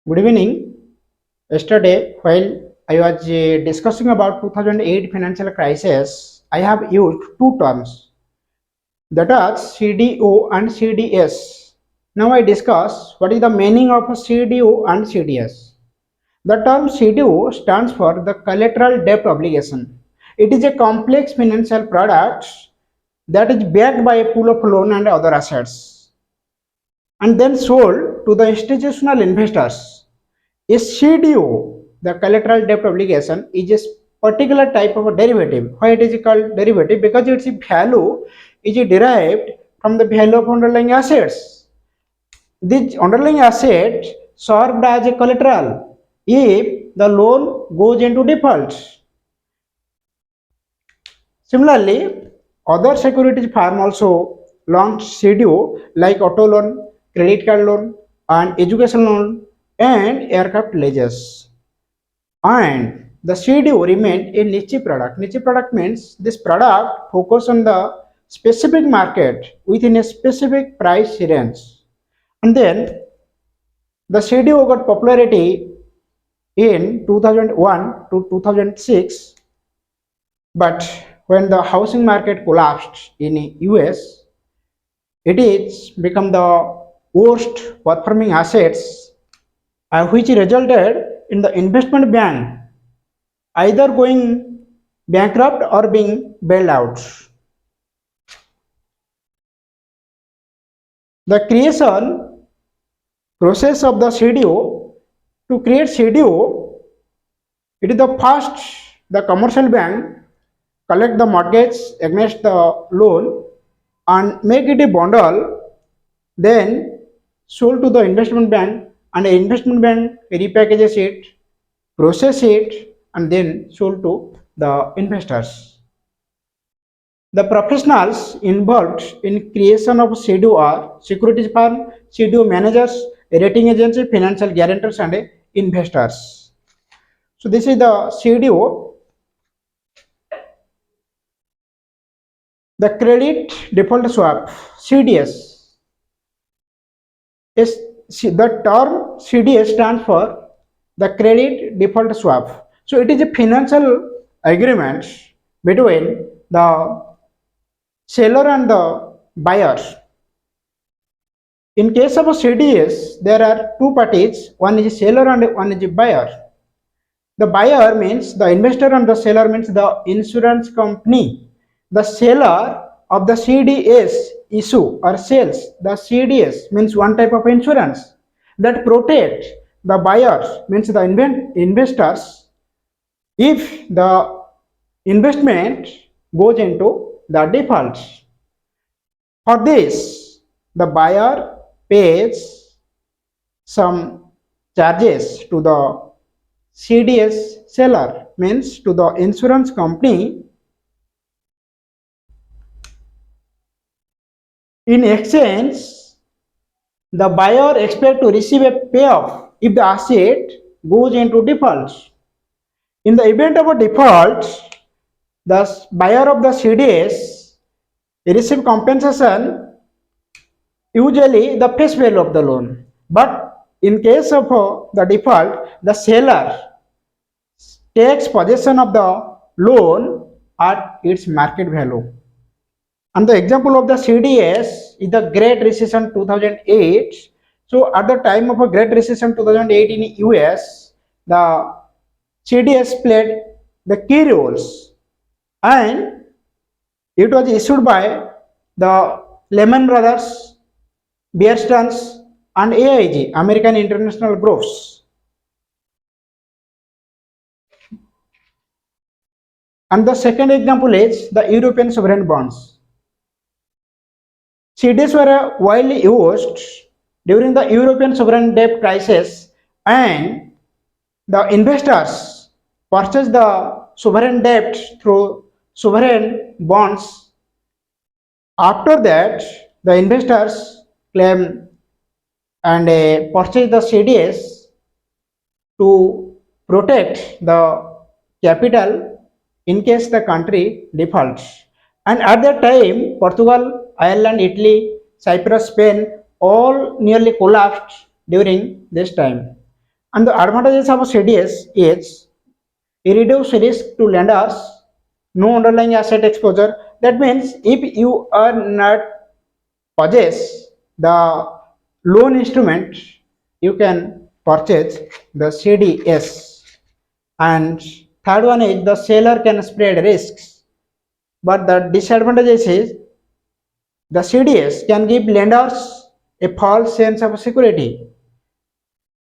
Good evening. Yesterday, while I was discussing about 2008 financial crisis, I have used two terms, that are CDO and CDS. Now I discuss what is the meaning of CDO and CDS. The term CDO stands for the collateral debt obligation. It is a complex financial product that is backed by a pool of loan and other assets and then sold to the institutional investors. A CDO, the collateral debt obligation, is a particular type of a derivative. Why it is called derivative? Because its value is derived from the value of underlying assets. This underlying asset served as a collateral if the loan goes into default. Similarly, other securities firm also launched CDO like auto loan, credit card loan, and education loan and aircraft leases. And the CDO remained a niche product. Niche product means this product focus on the specific market within a specific price range. And then the CDO got popularity in 2001 to 2006, but when the housing market collapsed in US, it is become the worst performing assets, which resulted in the investment bank either going bankrupt or being bailed out. The creation process of the CDO, to create CDO, it is the first the commercial bank collect the mortgage against the loan and make it a bundle, then sold to the investment bank, and the investment bank repackages it, process it, and then sold to the investors. The professionals involved in creation of CDO are securities firm, CDO managers, rating agency, financial guarantors, and investors. So this is the CDO. The credit default swap, CDS. Is the term CDS stands for the credit default swap. So it is a financial agreement between the seller and the buyer. In case of a CDS, there are two parties, one is seller and one is buyer. The buyer means the investor and the seller means the insurance company. The seller of the CDS issue or sales the CDS means one type of insurance that protect the buyers means the investors if the investment goes into the default. For this, the buyer pays some charges to the CDS seller means to the insurance company. In exchange, the buyer expects to receive a payoff if the asset goes into default. In the event of a default, the buyer of the CDS receive compensation, usually the face value of the loan. But in case of the default, the seller takes possession of the loan at its market value. And the example of the CDS is the Great Recession 2008. So at the time of a Great Recession 2008 in US, the CDS played the key roles, and it was issued by the Lehman Brothers, Bear Stearns, and AIG, American International Groups. And the second example is the European sovereign bonds. CDS were widely used during the European sovereign debt crisis, and the investors purchased the sovereign debt through sovereign bonds. After that, the investors claim and purchase the CDS to protect the capital in case the country defaults. And at that time, Portugal, Ireland, Italy, Cyprus, Spain all nearly collapsed during this time. And the advantages of CDS is a reduced risk to lenders, no underlying asset exposure. That means if you are not possess the loan instrument, you can purchase the CDS. And third one is the seller can spread risks. But the disadvantages is the CDS can give lenders a false sense of security.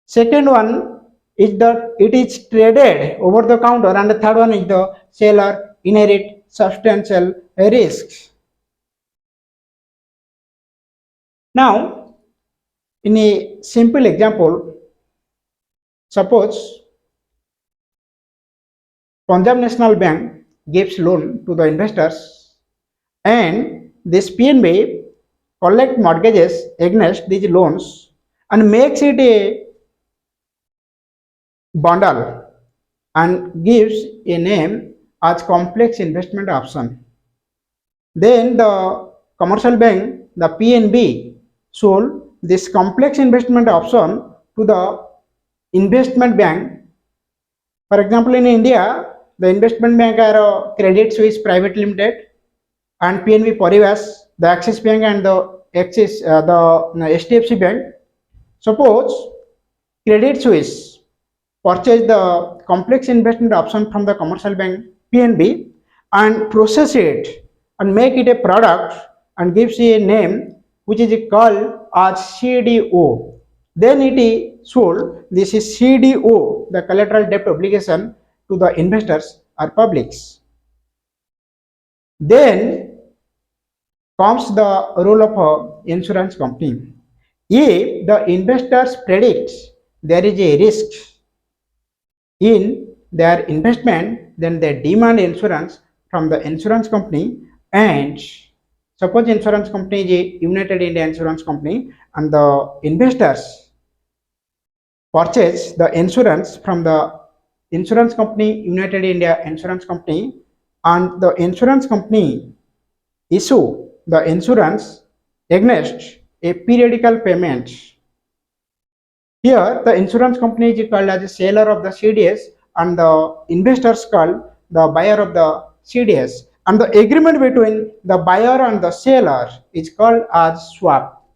Second one is that it is traded over the counter, and the third one is the seller inherit substantial risks. Now, in a simple example, suppose Punjab National Bank gives loan to the investors, and this PNB collect mortgages against these loans and makes it a bundle and gives a name as complex investment option. Then the commercial bank, the PNB, sold this complex investment option to the investment bank. For example, in India, the investment bank are Credit Suisse Private Limited and PNB Paribas, the Axis Bank and the the HDFC Bank. Suppose Credit Suisse purchase the complex investment option from the commercial bank PNB and process it and make it a product and gives a name which is called as CDO. Then it is sold. This is CDO, the collateral debt obligation to the investors or publics. Then comes the role of a insurance company. If the investors predict there is a risk in their investment, then they demand insurance from the insurance company. And suppose insurance company is a United India Insurance Company, and the investors purchase the insurance from the insurance company, United India Insurance Company, and the insurance company issue the insurance against a periodical payment. Here, the insurance company is called as a seller of the CDS, and the investors called the buyer of the CDS. And the agreement between the buyer and the seller is called as swap.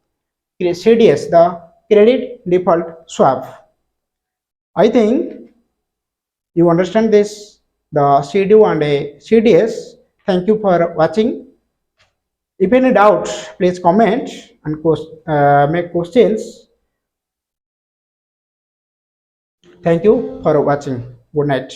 CDS, the credit default swap. I think you understand this, the CDO and a CDS. Thank you for watching. If any doubts, please comment and make questions. Thank you for watching. Good night.